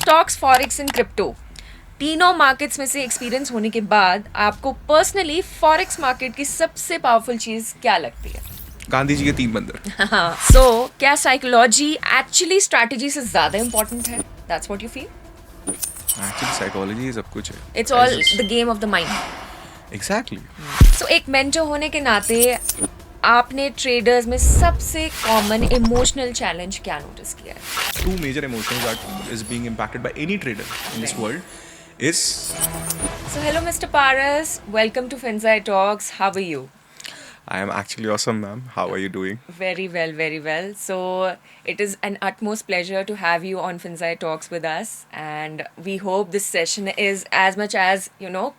Stocks, forex and crypto, तीनों markets में से एक्सपीरियंस होने के बाद आपको पर्सनली फॉरेक्स मार्केट की सबसे पावरफुल चीज क्या लगती है? गांधी जी के 3 बंदर. हाँ, सो क्या साइकोलॉजी एक्चुअली स्ट्रैटेजी से ज्यादा इंपॉर्टेंट है? That's what you feel? Actually psychology सब कुछ है. It's all the game of the mind. Exactly. So एक मेंटर होने के नाते आपने ट्रेडर्स में सबसे कॉमन इमोशनल चैलेंज क्या नोटिस किया है? 2 major emotions that is being impacted by any trader in this world is So hello Mr. Paras, welcome to Finzai Talks. How are you? I am actually awesome, ma'am. How are you doing? Very well, very well. So it is an utmost pleasure to have you on Finzai Talks with us, and we hope this session is as much as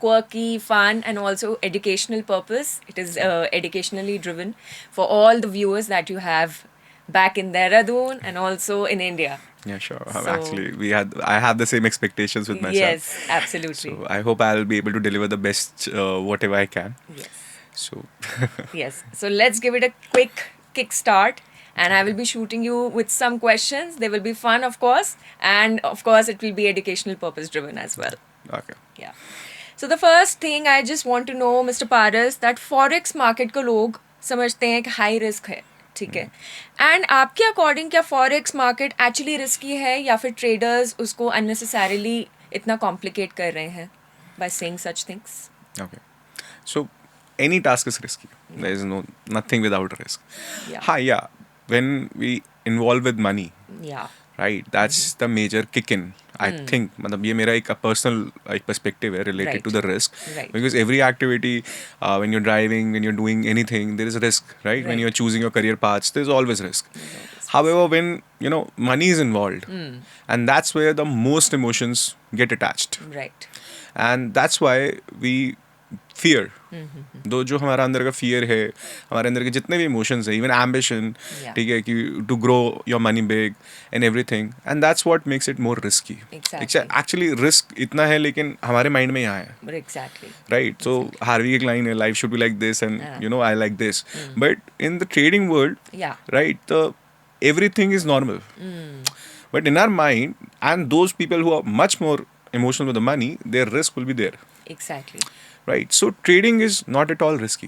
quirky, fun, and also educational purpose. It is educationally driven for all the viewers that you have back in Dehradun and also in India. Yeah, sure. So- I have the same expectations with myself. Yes, absolutely. So I hope I'll be able to deliver the best whatever I can. Yes. So Yes. So let's give it a quick kickstart. And I will be shooting you with some questions. They will be fun, of course. And of course, it will be educational purpose driven as well. okay. Yeah. So the first thing I just want to know, Mr. Paras, that Forex market को लोग समझते हैं कि high risk है, ठीक है? And आपके according क्या फॉरेक्स मार्केट एक्चुअली रिस्की है या फिर ट्रेडर्स उसको अननेसेसरीली इतना कॉम्प्लिकेट कर रहे हैं by saying such things? Okay. So any task is risky. There is nothing without risk. Yeah. Yeah. When we involve with money, या right? That's the major kick in. I think. मतलब ये मेरा एक personal एक perspective है related Right. to the risk. Right. Because every activity, when you're driving, when you're doing anything, there is a risk, right? When Right. you're choosing your career paths, there's always risk. However, when money is involved, and that's where the most emotions get attached. Right. And that's why we fear. दो जो हमारा अंदर का fear है, हमारे अंदर के जितने भी इमोशंस है, इवन एम्बिशन, Yeah. ठीक है, कि to grow your money big and everything, and that's what makes it more risky. Exactly. Actually risk इतना है लेकिन हमारे माइंड में यहाँ है, एग्जैक्टली. राइट? सो हार्वी एक लाइन है, life should be like this and Yeah. I like this. But in the trading world, या right, everything is normal. But in our mind, and those people who are much more emotional with the money, their risk will be there, exactly. right? So trading is not at all risky.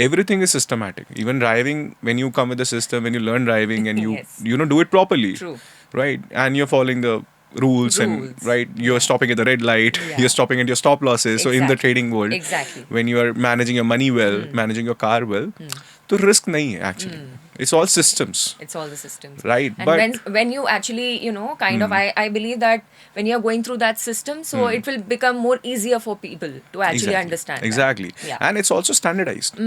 Everything is systematic. Even driving, when you come with the system, when you learn driving and you Yes. do it properly, True. right? And you're following the rules and Rules. right, you're stopping at the red light, Yeah. you're stopping at your stop losses. So in the Exactly. trading world, Exactly. when you are managing your money well, managing your car well, तो risk नहीं है actually. It's all systems. It's all the systems. Right, And but- when you actually, kind of, I believe that when you're going through that system, so it will become more easier for people to actually understand. that. Exactly. Yeah. And it's also standardized.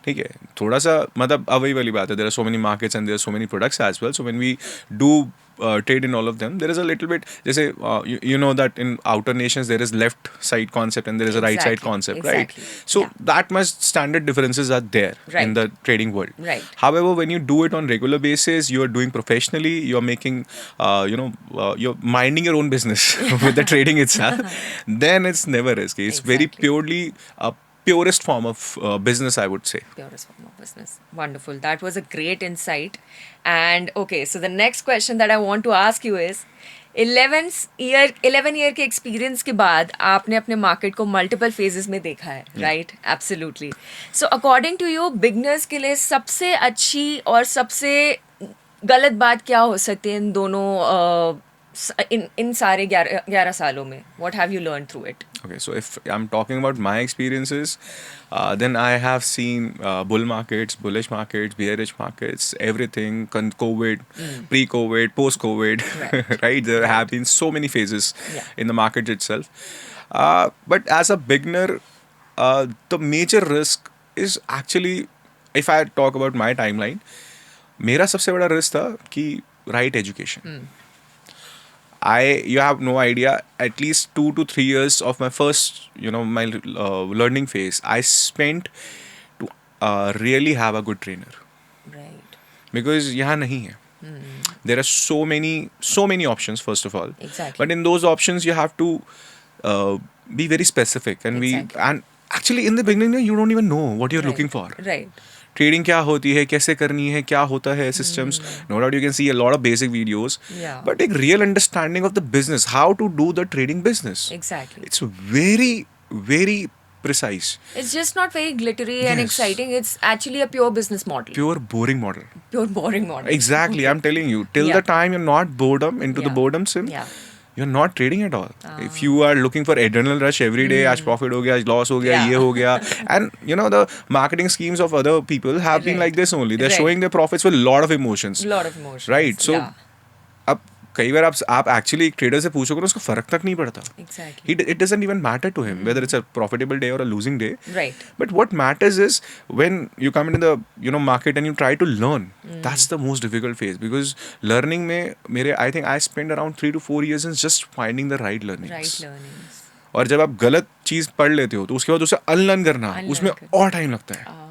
ठीक है, थोड़ा सा मतलब अब वही वाली बात है, there are so many markets and there are so many products as well. So when we do trade in all of them, there is a little bit, जैसे you know that in outer nations there is left side concept and there is a right side Exactly, concept, exactly. right? So Yeah. that much standard differences are there Right. in the trading world. Right. However, when you do it on regular basis, you are doing professionally, you are making, you're minding your own business with the trading itself, then it's never risky. It's very Exactly. purely a purest form of business, I would say. Purest form of business. Wonderful. That was a great insight. And okay, so the next question that I want to ask you is 11 year के experience के बाद आपने अपने market को multiple phases में देखा है, right? Absolutely. So according to you, beginners के लिए सबसे अच्छी और सबसे गलत बात क्या हो सकती है इन दोनों इन सारे 11 सालों में? What have you learn through it? Okay, so if I'm talking about my experiences, then I have seen bull markets, bullish markets, bearish markets, everything, COVID, pre-COVID, post-COVID, Right. right? There have been so many phases Yeah. in the market itself. But as a beginner, the major risk is actually, if I talk about my timeline, मेरा सबसे बड़ा risk था कि right education. You have no idea, at least 2 to 3 years of my first, my learning phase, I spent to really have a good trainer. Right. Because यहाँ नहीं है. There are so many options, first of all. Exactly. But in those options, you have to be very specific. And Exactly. and actually in the beginning, you don't even know what you're Right. looking for. Right. Trading क्या होती है, कैसे करनी है, क्या होता है systems. No doubt you can see a lot of basic videos, Yeah. But एक real understanding of the business, how to do the trading business, Exactly. It's very very precise. It's just not very glittery and Yes. exciting. It's actually a pure business model. Pure boring model. Pure boring model. Exactly, Okay. I'm telling you, till Yeah. the time you're not boredom into the Yeah. boredom sim, Yeah. you're not trading at all. If you are looking for adrenaline rush every day, आज profit हो गया, आज loss हो गया, Yeah. ये हो गया, and you know the marketing schemes of other people have been Right. like this only. They're Right. showing their profits with a lot of emotions. Lot of emotions. Right. So Yeah. अब कई बार आप actually एक trader से पूछोगे ना, उसको फर्क तक नहीं पड़ता. Exactly. It doesn't even matter to him whether it's a profitable day or a losing day. Right. But what matters is when you come into the market and you try to learn. That's the most difficult phase, because learning में मेरे I think I spent around 3 to 4 years in just finding the right learnings. Right learnings. और जब आप गलत चीज़ पढ़ लेते हो तो उसके बाद उसे अनलर्न करना, Unlearn उसमें करना। और टाइम लगता है.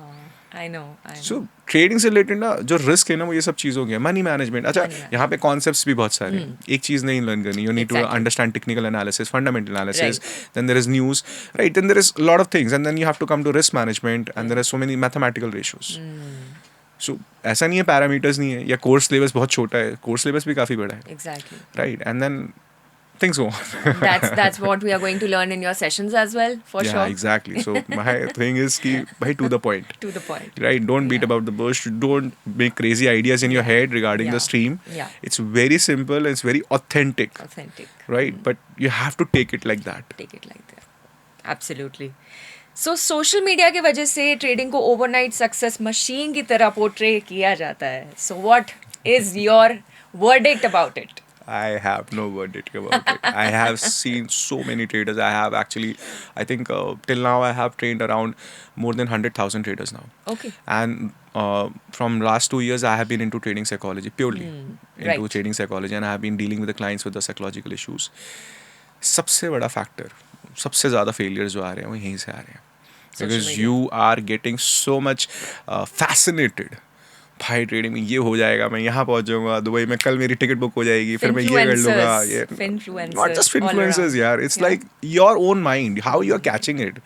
I know. सो ट्रेडिंग से रिलेटेड ना जो रिस्क है ना, वो ये सब चीज़ हो गया. मनी मैनेजमेंट, अच्छा Money management. यहाँ पे कॉन्सेप्ट्स भी बहुत सारे हैं. एक चीज़ नहीं लर्न करनी, you need to Exactly. Understand technical analysis, fundamental analysis, Right. Then there is news, right, then there is lot of things, and then you have to come to risk management, and there are so many mathematical ratios. So ऐसा नहीं है parameters नहीं है, या course syllabus बहुत छोटा है, course syllabus भी काफ़ी बड़ा है, Exactly. Right, and then things go on. That's what we are going to learn in your sessions as well, for Yeah, sure. exactly. So my thing is ki bhai to the point. To the point. Right, don't beat Yeah. about the bush, don't make crazy ideas in your head regarding the Yeah. stream. Yeah. It's very simple, it's very authentic, Authentic. right? But you have to take it like that. Take it like that. Absolutely. So social media की वजह से trading को overnight success machine की तरह portray किया जाता है. So what is your verdict about it? I have no verdict about it. I have seen so many traders. I have actually, I think till now I have trained around more than 100,000 traders now. Okay. And from last 2 years, I have been into trading psychology purely, into right. trading psychology, and I have been dealing with the clients with the psychological issues. सबसे बड़ा factor, सबसे ज़्यादा failures जो आ रहे हैं वो यहीं से आ रहे हैं, because media. you are getting so much fascinated. भाई ट्रेडिंग में ये हो जाएगा, मैं यहाँ पहुँच जाऊंगा, दुबई में कल मेरी टिकट बुक हो जाएगी, फिर मैं ये कर लूँगा. ये नॉट जस्ट इन्फ्लुएंसर्स यार, it's like your own mind, how you are catching it.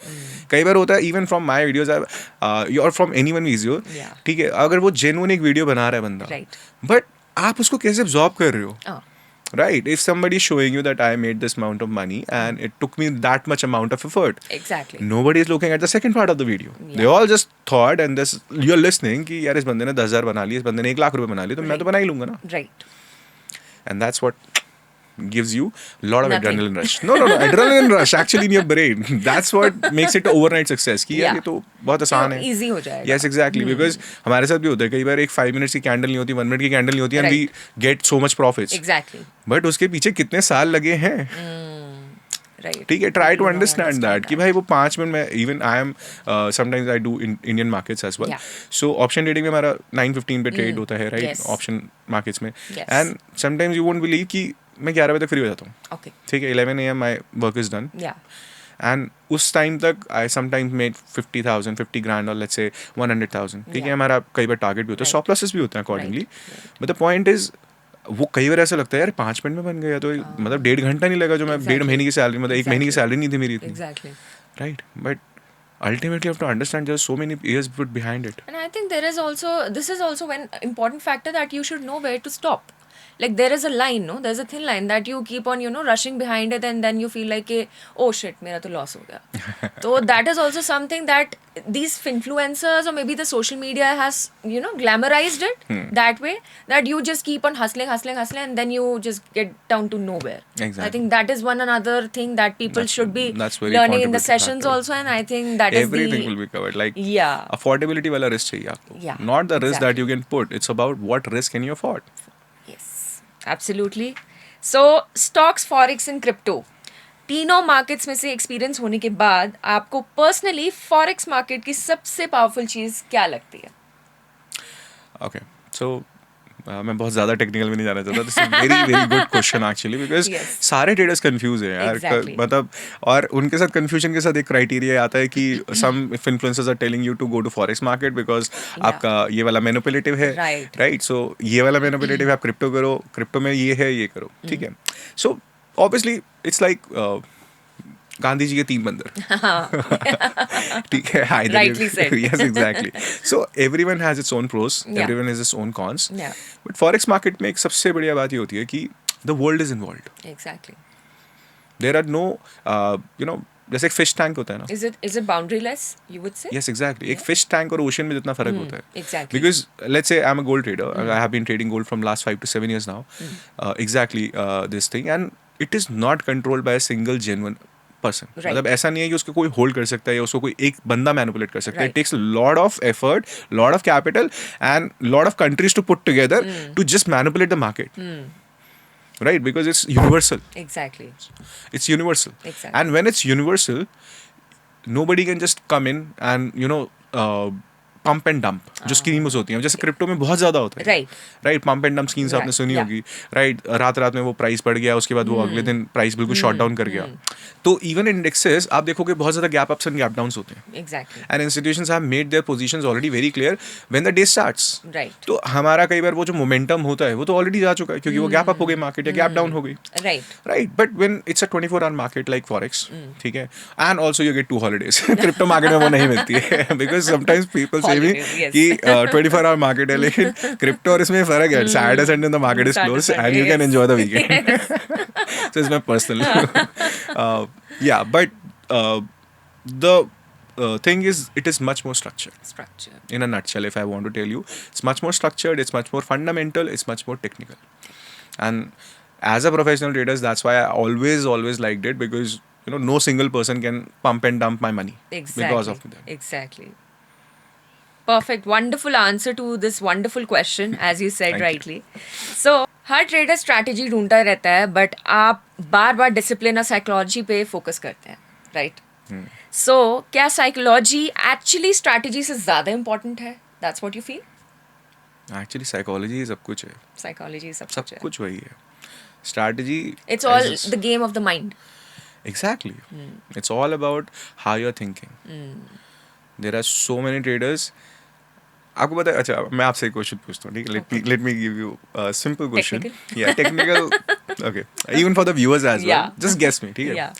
कई बार होता है इवन फ्रॉम माई वीडियोज और from any one video, Yeah. ठीक है, अगर वो जेन्युइन एक वीडियो बना रहा है बंदा, Right. बट आप उसको कैसे अब्जॉर्ब कर रहे हो. Oh. Right, if somebody is showing you that I made this amount of money and it took me that much amount of effort, Exactly. nobody is looking at the second part of the video. Yeah. They all just thought and this you're listening कि यार इस बंदे ने 10,000 बना लिए, इस बंदे ने 1,00,000 रुपए बना लिए, तो मैं तो बना ही लूंगा ना. Right. And that's what gives you a lot of Nothing. adrenaline rush. No, adrenaline rush actually in your brain. That's what makes it overnight success. कि यार Yeah. ये तो बहुत आसान है. Easy हो जाएगा. Yes, exactly. Because हमारे साथ भी होता है कई बार, एक 5 minutes की कैंडल नहीं होती, 1 minute की कैंडल नहीं होती, and we get so much profits. Exactly. But उसके पीछे कितने साल लगे हैं. Right. ठीक है, try to People don't understand that कि भाई वो 5 मिनट में, even I am sometimes I do Indian markets as well. Yeah. So option trading में हमारा 9:15 पे ट्रेड होता है, राइट, Yes. ऑप्शन मार्केट्स में. Yes. And sometimes you won't believe कि मैं 11 बजे तक फ्री हो जाता हूँ. Okay. ठीक है, 11 AM my work is done, Yeah. And उस टाइम तक आई समटाइम्स मेड 50,000, 50 grand, और लेट्स से 100,000. ठीक है, Yeah. हमारा कई बार टारगेट भी होता है, Right. स्टॉप लॉसेस भी होते हैं accordingly. Right. But the point is, वो कई बार ऐसा लगता है यार 5 मिनट में बन गया, तो मतलब 1.5 घंटा नहीं लगा, जो मैं 1.5 Exactly. महीने की सैलरी, मतलब 1 महीने की Exactly. सैलरी नहीं थी मेरी इतनी. Exactly. Right, but ultimately you have to understand there's so many years put behind it. And I think this is also an important factor that you should know where to stop. Like there is a line, no? There's a thin line that you keep on, rushing behind it, and then you feel like, oh shit, मेरा तो loss हो गया. So that is also something that these influencers or maybe the social media has, glamorized it that way, that you just keep on hustling, and then you just get down to nowhere. Exactly. I think that is one another thing that people should be that's very learning in the contributing sessions factor. also, and I think that Everything is will be covered. Like Yeah. affordability वाला risk चाहिए आपको. Yeah, Not the risk exactly. that you can put. It's about what risk can you afford. Yes, absolutely. So stocks, forex and crypto, तीनों markets में से experience होने के बाद आपको पर्सनली फॉरेक्स मार्केट की सबसे पावरफुल चीज क्या लगती है? Okay, so मैं बहुत ज़्यादा टेक्निकल में नहीं जाना चाहता. This is very very good question actually, because Yes. सारे ट्रेडर्स कंफ्यूज हैं यार. Exactly. मतलब, और उनके साथ कंफ्यूजन के साथ एक क्राइटेरिया आता है कि some influencers are telling you to go to forex market because आपका ये वाला मैनिपुलेटिव है, Right. राइट. सो ये वाला मैनिपुलेटिव है, आप क्रिप्टो करो, क्रिप्टो में ये है, ये करो, ठीक है. So obviously it's like Gandhi ji के 3 बंदर. ठीक है, either Rightly said. yes, exactly. So everyone has its own pros, Yeah. everyone has its own cons. Yeah. But forex market में एक सबसे बढ़िया बात ये होती है कि the world is involved. Exactly. There are no, जैसे एक फिश टैंक होता है ना. Is it boundaryless, you would say? Yes, exactly. एक फिश टैंक और ओशन में जितना फर्क होता है. Exactly. Because let's say I'm a gold trader. I have been trading gold from last 5 to 7 years now. Exactly this thing, and it is not controlled by a single genuine person. Right. मतलब ऐसा नहीं है कि उसको कोई hold कर सकता है या उसको कोई एक बंदा मैनिपुलेट कर सकता है. Right. It takes a lot of effort, lot of capital, and lot of countries to put together to just manipulate the market. Right, because it's universal. Exactly. It's universal. Exactly. And when it's universal, nobody can just come in and pump and dump जो schemes होती हैं, जैसे crypto में बहुत ज़्यादा होता है. Right, pump and dump schemes आपने सुनी Yeah. होगी. राइट, रात रात में वो प्राइस बढ़ गया, उसके बाद वो अगले दिन प्राइस बिल्कुल शॉट डाउन कर गया. तो इवन इंडेक्सेस आप देखोगे बहुत ज़्यादा gap ups and gap downs होते हैं. Exactly. And institutions have made their positions already very clear when the day starts. Right. तो हमारा कई बार वो जो मोमेंटम होता है वो तो ऑलरेडी जा चुका है क्योंकि वो गैप अप हो गई मार्केट या गैप डाउन हो गई. Right. Right, but when it's a 24-hour market like forex, ठीक है, and also you get 2 holidays. Crypto market में वो नहीं मिलती है because sometimes people say me Holidays, yes. कि 24-hour market है लेकिन क्रिप्टो और इसमें फर्क है. Saturday Sunday the market is Saturday, closed and Sunday, you can yes. enjoy the weekend. So it's my personal. Yeah, but the thing is, it is much more structured. Structure. In a nutshell, if I want to tell you, it's much more structured, it's much more fundamental, it's much more technical. And as a professional trader, that's why I always liked it, because no single person can pump and dump my money Exactly. because of that. Exactly. Perfect. Wonderful answer to this wonderful question, as you said Thank you. rightly. So, her trader strategy ढूंढता रहता है, but आप बार बार discipline और psychology पे focus करते हैं, right? सो क्या psychology actually strategy से ज़्यादा इंपॉर्टेंट है? That's what you feel? Actually, psychology सब कुछ है. साइकोलॉजी सब सब कुछ है. कुछ वही है. Strategy. It's all the game of the mind. Exactly. It's all about how you're thinking. There are so many traders. आपको पता है, अच्छा मैं आपसे एक क्वेश्चन पूछता हूँ, ठीक है? Let me give you a simple question. Technical? Yeah, technical. Okay. Even for the viewers as well. Yeah. Just guess me, ठीक है? Yeah.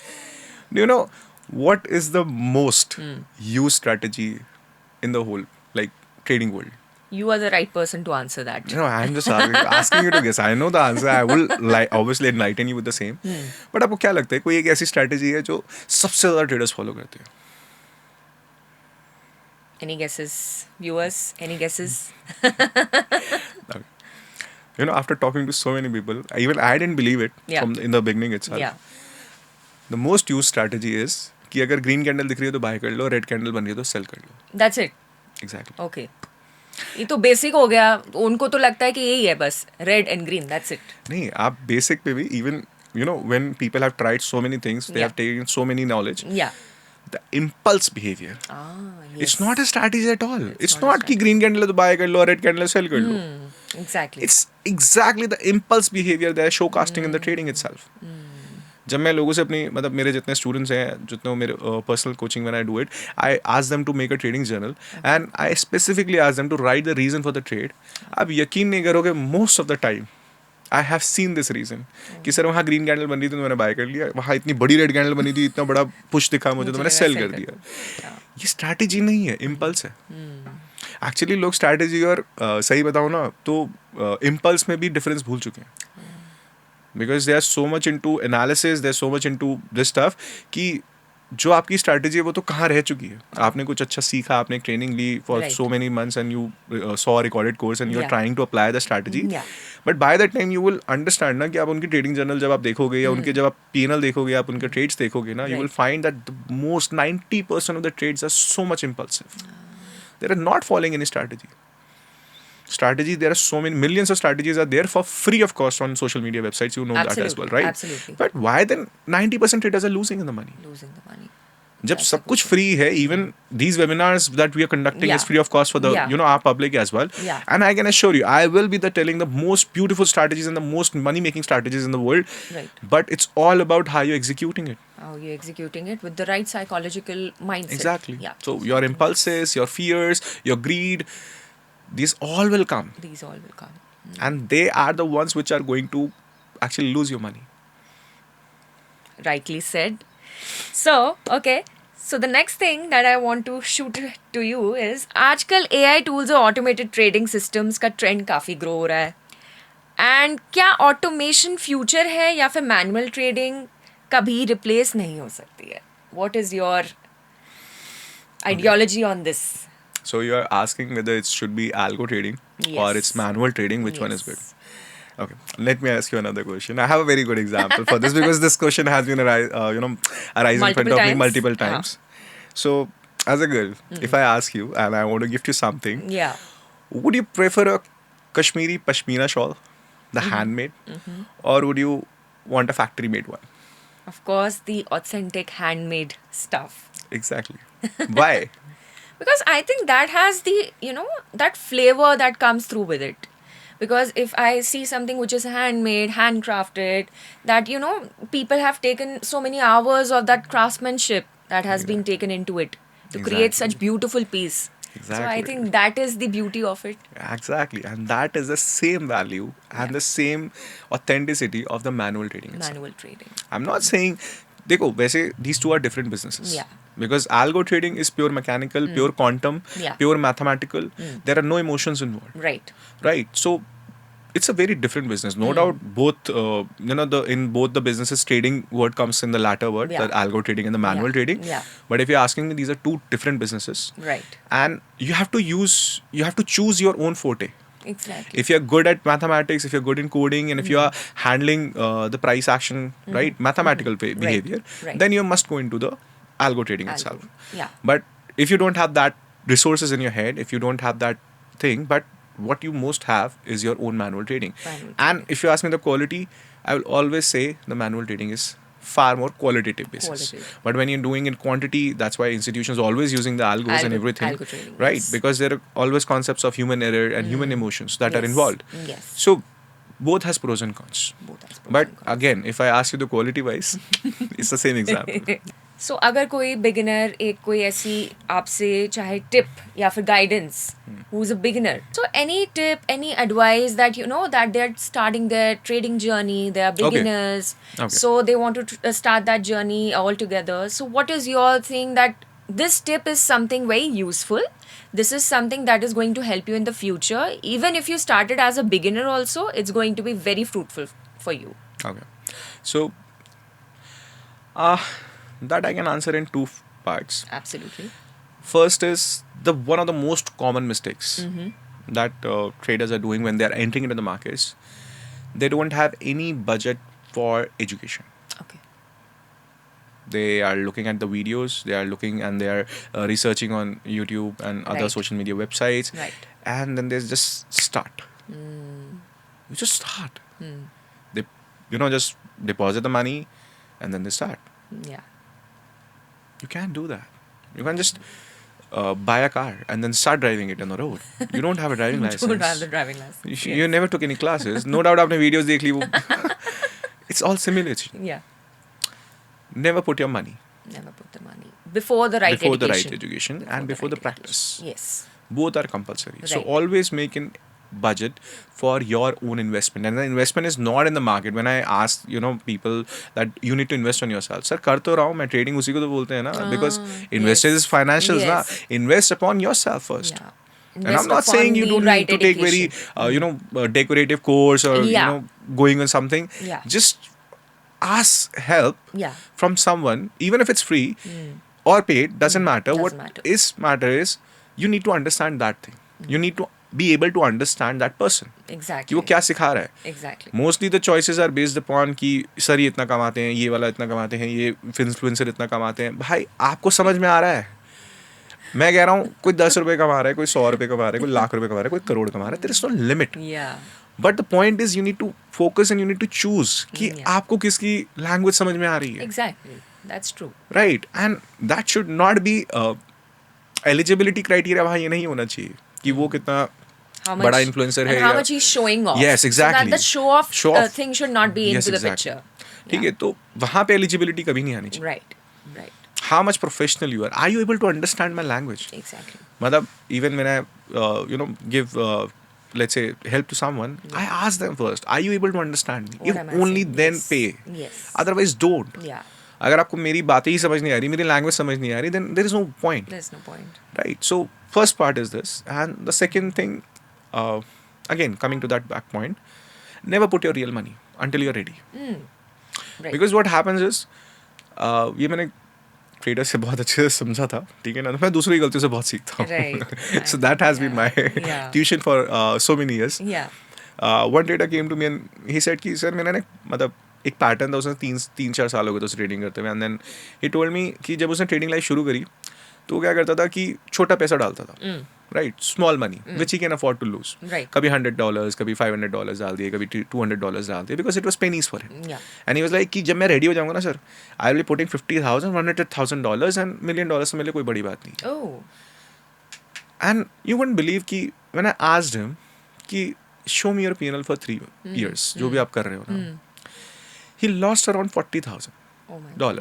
Do you know what is the most used strategy in the whole trading world? You are the right person to answer that. No, I'm just asking you to guess. I know the answer. I will obviously enlighten you with the same. But आपको क्या लगता है कोई एक ऐसी strategy है जो सबसे ज़्यादा traders follow करते हैं? Any guesses, viewers? Any guesses? After talking to so many people, even I didn't believe it Yeah. in the beginning itself. Yeah. The most used strategy is कि अगर green candle दिख रही है तो buy कर लो, red candle बन रही है तो sell कर लो. That's it. Exactly. Okay. ये तो बेसिक हो गया. उनको तो लगता है कि यही है बस, red and green, that's it. नहीं, आप basic पे भी even when people have tried so many things, they Yeah. have taken so many knowledge. या. The impulse behavior. yes. It's not a strategy at all. It's not a not कि green candle है तो buy कर लो, red candle है sell कर लो. Exactly. It's exactly the impulse behavior they are showcasting in the trading itself. जब मैं लोगों से अपनी मतलब मेरे जितने स्टूडेंट्स हैं, जितने मेरे personal coaching when I do it, I ask them to make a trading journal and I specifically ask them to write the reason for the trade. आप यकीन नहीं करोगे, most of the time I have seen this reason कि sir वहाँ green candle बनी थी तो मैंने बाय कर लिया, वहाँ इतनी बड़ी रेड कैंडल बनी थी, इतना बड़ा पुश दिखा मुझे तो मैंने सेल कर दिया. ये स्ट्रैटेजी नहीं है, इम्पल्स है. एक्चुअली लोग स्ट्रैटेजी और सही बताऊँ ना तो इम्पल्स में भी डिफरेंस भूल चुके हैं. Because they are so much into analysis, they are so much into this stuff कि जो आपकी स्ट्रैटेजी है वो तो कहाँ रह चुकी है. आपने कुछ अच्छा सीखा, आपने ट्रेनिंग ली for Right. So many months and you saw recorded course and you are Yeah. Trying to apply the strategy. Yeah. But by that time you will understand ना कि आप उनकी ट्रेडिंग जर्नल जब आप देखोगे या उनके जब आप पीएनएल देखोगे, आप उनके ट्रेड्स देखोगे ना, you will Right. Find that the most 90% of the trades are so much impulsive. They are not following any strategy. Strategy, there are so many millions of strategies are there for free of cost on social media websites, you know that as well, Absolutely, right? absolutely. But why then 90% traders are losing in the money? Losing the money. जब That's सब a कुछ free है, even these webinars that we are conducting is Yeah. free of cost for the Yeah. our public as well. Yeah. And I can assure you, I will be telling the most beautiful strategies and the most money making strategies in the world. Right. But it's all about how you're executing it. How you're executing it with the right psychological mindset. Exactly. Yeah. So your impulses, your fears, your greed, these all will come. These all will come. And they are the ones which are going to actually lose your money. Rightly said. So, okay. So the next thing that I want to shoot to you is आजकल AI tools और automated trading systems का trend काफ़ी grow हो रहा है. And क्या automation future है या फिर manual trading कभी replace नहीं हो सकती है? What is your ideology on this? So you are asking whether it should be algo trading or it's Yes. manual trading, which one is good? Yes. Okay, let me ask you another question. I have a very good example for this because this question has been arising in front Multiple of me times? multiple Ah. times. So, as a girl, if I ask you and I want to gift you something, Yeah. would you prefer a Kashmiri Pashmina shawl, the handmade, or would you want a factory made one? Of course, the authentic handmade stuff. Exactly. Why? Because I think that has the, that flavor that comes through with it. Because if I see something which is handmade, handcrafted, that, people have taken so many hours of that craftsmanship that has been taken into it to create such Exactly. beautiful piece. So I Exactly. think that is the beauty of it. Exactly. And that is the same value and Yeah. the same authenticity of the manual trading itself. Manual trading. I'm not saying, देखो वैसे these two are different businesses. Yeah. Because algo trading is pure mechanical, pure quantum, Yeah. pure mathematical. There are no emotions involved. Right. Right. So it's a very different business. No doubt, both in both the businesses, trading word comes in the latter word, Yeah. the algo trading and the manual Yeah. trading. Yeah. But if you're asking me, these are two different businesses, Right. and you have to choose your own forte. Exactly. If you're good at mathematics, if you're good in coding, and if you are handling the price action, right, mathematical behavior, Right. then you must go into the algo trading Algo. itself. Yeah. But if you don't have that resources in your head, if you don't have that thing, but what you most have is your own manual trading. Manual And trading. if you ask me the quality, I will always say the manual trading is far more qualitative basis. Qualitative. But when you're doing in quantity, that's why institutions are always using the algos and everything. Algo trading, Right? yes. Because there are always concepts of human error and human emotions that are Yes. involved. Yes. So both has pros and cons. Both has pros But and cons. again, if I ask you the quality wise, it's the same example. सो अगर कोई beginner एक कोई ऐसी आपसे चाहे tip या फिर guidance who is a beginner so any tip any advice that that they are starting their trading journey they are beginners Okay. So they want to start that journey all together so what is your thing that this tip is something very useful, this is something that is going to help you in the future, even if you started as a beginner also, it's going to be very fruitful for you. Okay. So that I can answer in two parts. Absolutely. First is one of the most common mistakes that traders are doing when they are entering into the markets. They don't have any budget for education. Okay. They are looking at the videos, they are looking and they are researching on YouTube and other Right. social media websites. Right. And then they just start. You just start. They, just deposit the money and then they start. Yeah. You can't do that. You can't just buy a car and then start driving it on the road. You don't have a driving license. Don't have the driving license. You never took any classes. No doubt आपने videos देख ली वो. It's all simulation. Yeah. Never put your money Never put the money before the right before education. the right education and before the right practice. education. Yes. Both are compulsory. So Right. always make an budget for your own investment. And the investment is not in the market. When I ask, people that you need to invest on yourself. Sir, कर तो रहा हूँ मैं trading उसी को तो बोलते हैं ना. Because investors yes. is financials ना. Yes. Invest upon yourself first. Yeah. And I'm Invest not upon saying you the don't right need to take very, education. decorative course or, Yeah. going on something. Yeah. Just ask help Yeah. from someone, even if it's free or paid, doesn't matter. Doesn't What matter. is matter is you need to understand that thing. You need to be able to understand that person. Exactly. कि वो क्या सिखा रहा है. Exactly. Mostly the choices are based upon कि sir ये इतना कमाते हैं, ये वाला इतना कमाते हैं, ये इन्फ्लुएंसर इतना कमाते हैं. भाई आपको समझ में आ रहा है. मैं कह रहा हूँ कोई 10 रुपए कमा रहा है, कोई 100 रुपए कमा रहा है, कोई लाख रुपए कमा रहा है, कोई करोड़ कमा रहा है. There is no limit. Yeah. But the point is you need to focus and you need to choose कि Yeah. आपको किसकी language समझ में आ रही है. Exactly. That's true. Right. And that should not be eligibility criteria. वहाँ ये नहीं होना चाहिए कि वो कितना How बड़ा much influencer and है how या- much he's showing off. Yes, exactly. So that the show-off Show off. thing should not be Yes, into the exactly. picture. ठीक है तो वहाँ पे eligibility कभी नहीं आनी चाहिए. Right. Right. How much professional you are. Are you able to understand my language? Exactly. मतलब even when I give let's say help to someone, I ask them first, are you able to understand me? What If am I only saying? then Yes. pay. Yes. Otherwise don't. Yeah. अगर आपको मेरी बातें ही समझ नहीं आ रही, मेरी language समझ नहीं आ रही, then there is no point. There's no point. Right. So first part is this, and the second thing, again coming to that back point, never put your real money until you're ready. Right. Because what happens is, ये मैंने trader से बहुत अच्छे से समझा था, ठीक है ना, तो मैं दूसरों की गलतियों से बहुत सीखता हूँ. Right. So that has been my Yeah. tuition for so many years. Yeah. One trader came to me and he said कि सर मैंने ना मतलब एक पैटर्न था, उसने 3-4 साल हो गए थे उसे ट्रेडिंग करते हुए, and then he told me कि जब उसने ट्रेडिंग लाइफ शुरू करी तो वो क्या करता था कि छोटा पैसा डालता था, राइट, small money which he can afford to lose. Right. कभी $100, कभी $500 डाल दिए, कभी $200 डाल दिए, because it was pennies for him. Yeah. And he was like कि जब मैं रेडी हो जाऊंगा ना sir, I will be putting $50,000, $100,000 and $1 million से मेरे लिए कोई बड़ी बात नहीं. Oh. And you wouldn't believe कि व्हेन आई आस्क्ड हिम कि show me your P&L for 3 years, जो भी आप कर रहे हो ना, he lost around $40,000. Oh my God.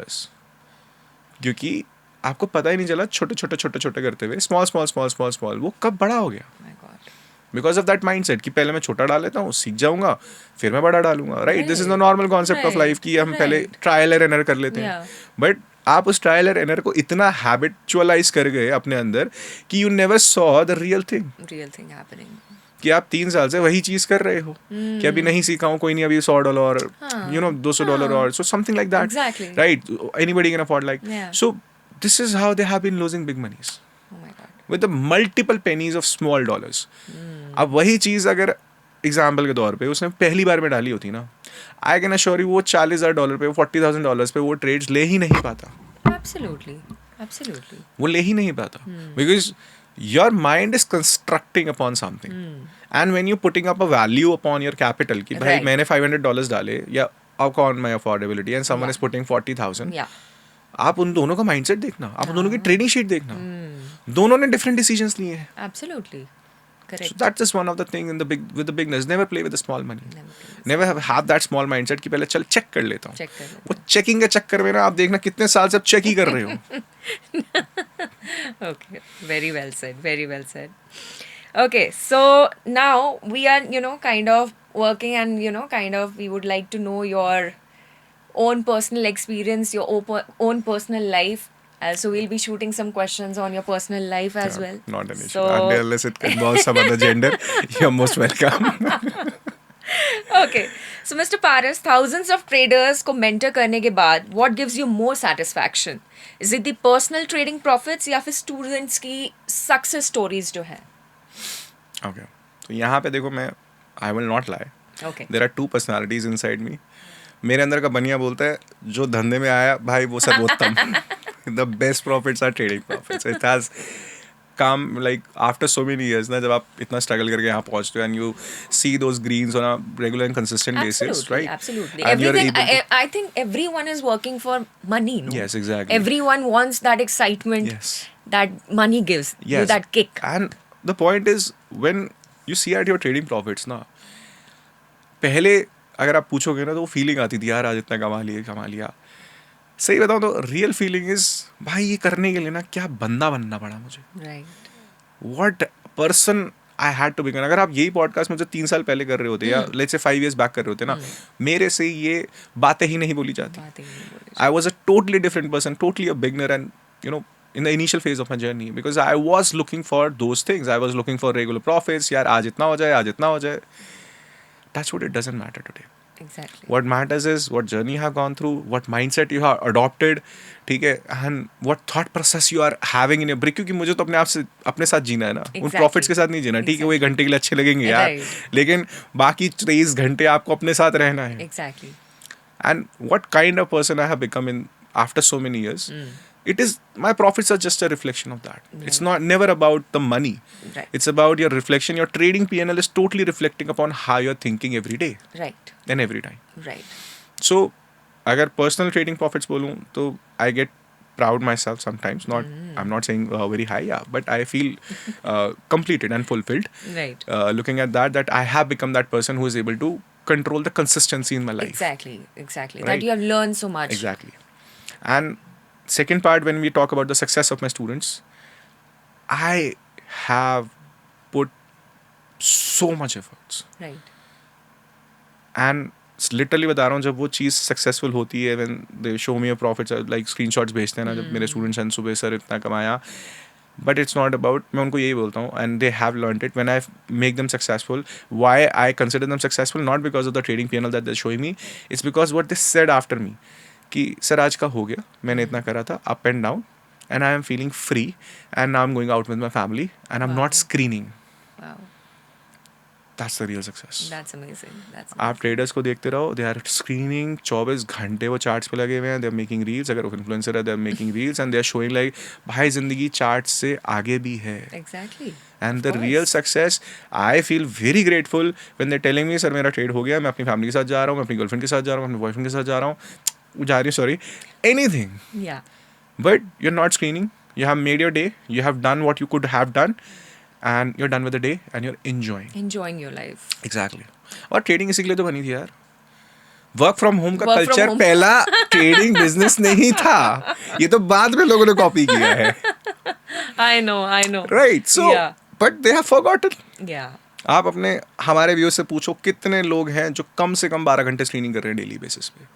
क्योंकि आपको पता ही नहीं चला, छोटे छोटे छोटे छोटे करते हुए स्मॉल वो कब बड़ा हो गया. My God. Because of that mind set कि पहले मैं छोटा डाल लेता हूँ, सीख जाऊंगा, फिर मैं बड़ा डालूंगा. Right, this is the normal concept of life कि हम पहले ट्रायल एंड एरर कर लेते हैं. बट आप उस ट्रायल एंड एरर को इतना हैबिचुअलाइज कर गए अपने अंदर कि you never saw the real thing. Real thing happening. कि आप 3 साल से वही चीज कर रहे हो, कि अभी नहीं सीखा हूँ, कोई नहीं, अभी $100, यू नो, $200 और so something like that. Exactly. Right, anybody can afford like. Yeah. So this is how they have been losing big moneys Oh my God. With the multiple pennies of small dollars. अब वही चीज अगर example के तौर पे उसने पहली बार में डाली होती ना, आई कैन अश्योर यू वो $40,000 पे, $40,000 पे वो ट्रेड्स ले ही नहीं पाता. Absolutely. Absolutely. वो ले ही नहीं पाता, because your mind is constructing upon something, and when you putting up a value upon your capital कि भाई Right. मैंने $500 डाले या on my affordability and someone is putting 40,000, Yeah. आप उन दोनों का माइंडसेट देखना, आप उन दोनों की ट्रेडिंग शीट देखना, दोनों ने डिफरेंट डिसीजंस लिए हैं. Absolutely. Correct. So that's just one of the thing in the big with the beginners. Never play with the small money. Never play with Never have that small mindset कि पहले चल check कर लेता हूँ. Check कर लेता वो checking के चक्कर में ना आप देखना कितने साल से आप चेक ही कर रहे हो. Okay, very well said. Very well said. Okay, so now we are, kind of working, and kind of we would like to know your own personal experience, your own personal life. So we'll be shooting some questions on your personal life as Yeah, well. Not an issue. So Unless it involves some other gender, you're most welcome. okay, so Mr. Paras, thousands of traders को mentor करने के बाद, what gives you more satisfaction? Is it the personal trading profits या फिर students की success stories जो है? Okay. तो यहाँ पे देखो, मैं I will not lie. Okay. There are 2 personalities inside me. मेरे अंदर का बनिया बोलता है जो धंधे में आया भाई वो सर्वोत्तम. The best profits are trading profits. It has come like after so many years ना, जब आप इतना struggle करके यहाँ पहुँचते हो and you see those greens on a regular and consistent basis, Absolutely, right? absolutely. And you're Everything. able to- I think everyone is working for money. No? Yes, exactly. Everyone wants that excitement Yes. that money gives you, Yes. that kick. And the point is when you see at your trading profits ना, पहले अगर आप पूछोगे ना तो वो feeling आती थी यार आज इतना कमा लिया. सही बताऊँ तो रियल फीलिंग इज भाई ये करने के लिए ना क्या बंदा बनना पड़ा मुझे. Right. What person I had to become. अगर आप यही पॉडकास्ट मुझे 3 साल पहले कर रहे होते या लेट्स से 5 years बैक कर रहे होते ना, मेरे से ये बातें ही नहीं बोली जाती. बातें ही नहीं बोली I was a totally different person, totally a beginner, and you know, in the initial phase of my journey, because I was looking for those things. I was looking for regular profits. यार आज इतना हो जाए. That's what it doesn't matter today. Exactly. What matters is what journey you have gone through, what mindset you have adopted, ठीक है, and what thought process you are having in your brain. क्योंकि मुझे तो अपने साथ जीना है ना, उन Exactly. प्रॉफिट्स के साथ नहीं जीना. ठीक है, वो 1 घंटे के लिए अच्छे लगेंगे यार, Right. लेकिन बाकी 23 घंटे आपको अपने साथ रहना है. Exactly. And what kind of person I have become in after so many years, it is my profits are just a reflection of that. It's not never about the money. Right. It's about your reflection. Your trading P&L is totally reflecting upon how you're thinking every day Right. and every time. Right. So अगर personal trading profits बोलूँ तो I get proud myself sometimes. Not I'm not saying very high, yeah, but I feel completed and fulfilled. Right. Looking at that I have become that person who is able to control the consistency in my life. Exactly. Exactly. Right. That you have learned so much. Exactly. And second part, when we talk about the success of my students, I have put so much efforts. Right. And literally बता रहा हूँ, जब वो चीज़ successful होती है, when they show me a profit, like screenshots भेजते हैं ना जब मेरे स्टूडेंट्स हैं, सुबह सर इतना कमाया, बट इट्स नॉट अबाउट, मैं उनको यही बोलता हूँ, and they have learned it, when I make them successful, why I consider them successful, not because of the trading panel that they showing me, it's because what they said after me, कि sir आज का हो गया, मैंने इतना करा था, up and down, and I am feeling free, and now I'm going out with my family, and I'm not Wow. screening. Wow, That's the real success. that's amazing. That's आप amazing. ट्रेडर्स को देखते रहो, they are screening 24 घंटे, वो charts पे लगे हुए हैं, दे आर मेकिंग रील्स, अगर वो इन्फ्लुएंसर है they are making reels, and they are showing like भाई जिंदगी चार्ट से आगे भी है. Exactly. And Of the real course. Success, I feel very grateful when they telling me sir मेरा ट्रेड हो गया, मैं अपनी फैमिली के साथ जा रहा हूँ, मैं अपनी गर्लफ्रेंड के साथ जा रहा हूँ, अपनी बॉयफ्रेंड के साथ जा रहा हूँ, जा रही हूँ, sorry, anything. Yeah. But you're not screening. You have made your day. You have done what you could have done, and you're done with the day, and you're enjoying. Enjoying your life. Exactly. और trading इसी के लिए तो बनी थी यार. Work from home का Work from culture home. पहला ट्रेडिंग बिजनेस नहीं था. ये तो बाद में लोगों ने कॉपी किया है. I know. I know. Right. So, Yeah. but they have forgotten. Yeah. आप अपने हमारे व्यूअर्स से पूछो कितने लोग हैं जो कम से कम 12 घंटे स्क्रीनिंग कर रहे हैं डेली बेसिस पे.